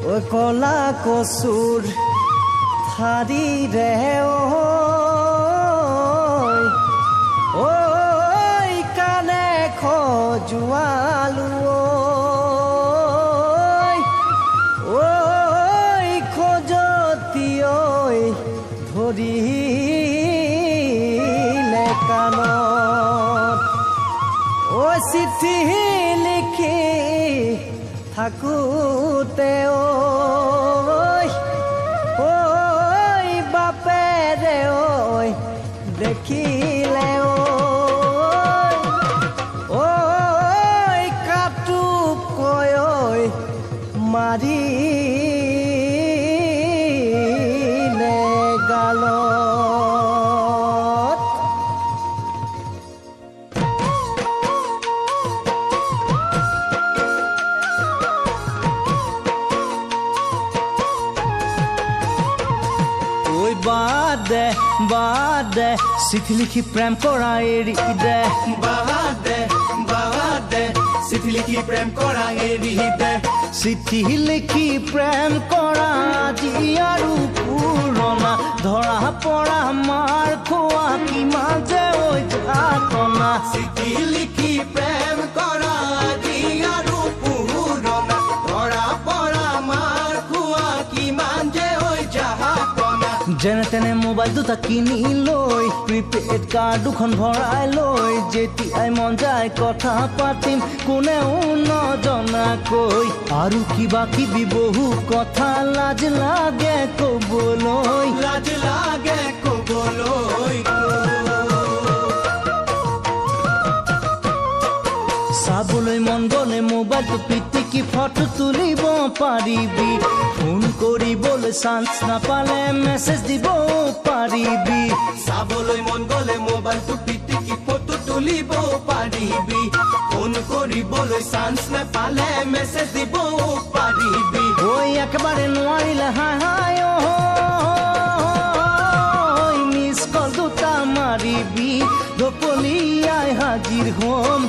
ঐ কলা কচুৰ ঠাৰিৰে ঐ কাণে খজুৱালো ঐ খজতি ঐ ধৰিলে কাণত ঐ চিঠি লিখি থাকোঁতে ঐ বাপেৰে ঐ দেখিলে ঐ কাটুক কৈ ঐ মাৰিলে গালত বাদ দে চিঠি লিখি প্ৰেম কৰা এৰি দে বাদ দে চিঠি লিখি প্ৰেম কৰা এৰি দে চিঠি লিখি প্ৰেম কৰা আজি আৰু পুৰণা ধৰা পৰা মাৰ খোৱা কিমান যে ঐ যাতনা চিঠি লিখি প্ৰেম কৰা আজি আৰু পুৰণা ধৰা পৰা মাৰ খোৱা কিমান যে ঐ যাতনা যেনে তেনে মোবাইল দুটা কিনি লৈ প্ৰিপেড কাৰ্ড দুখন ভৰাই লৈ যেতিয়াই মন যায় কথা পাতিম কোনেও নজনাকৈ আৰু কিবা কিবি বহু কথা লাজ লাগে ক'বলৈ চাবলৈ মন গ'লে মোবাইলটো পিটিকি ফটো তুলিব পাৰিবি ফোন কৰিবলৈ চান্স নাপালে মেছেজ দিব পাৰিবি চাবলৈ মন গ'লে মোবাইলটো পিটিকি ফটো তুলিব পাৰিবি ফোন কৰিবলৈ চান্স নাপালে মেছেজ দিব পাৰিবি ঐ একেবাৰে নোৱাৰিলে হাই হাই মিছ কল দুটা মাৰিবি ধপলিয়াই হাজিৰ হ'ম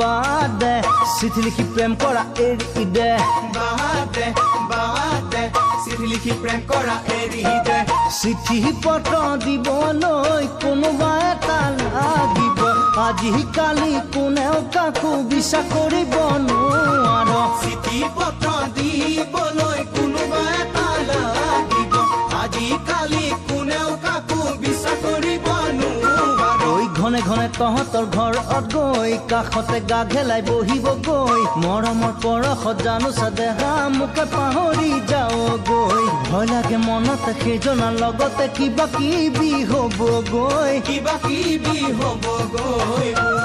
বাদ দে চিঠি লিখি প্ৰেম কৰা এৰি দে বাদ দে চিঠি লিখি প্ৰেম কৰা এৰি দে চিঠি পত্ৰ দিবলৈ কোনোবা এটা লাগিব আজিকালি কোনেও কাকো বিশ্বাস কৰিব নোৱাৰে চিঠি পত্ৰ দিবলৈ কোনোবা এটা লাগিব আজিকালি কোনেও কাকো বিশ্বাস কৰিব নোৱাৰে ঘনে ঘনে তহঁতৰ ঘৰত গৈ কাষতে গা ঘেলাই বহিব গৈ মৰমৰ পৰশত জানোচা দেহা মোকে পাহৰি যাওগৈ ভয় লাগে মনত সেইজনাৰ লগতে কিবা কিবি হ'ব গৈ কিবা কিবি হ'ব গৈ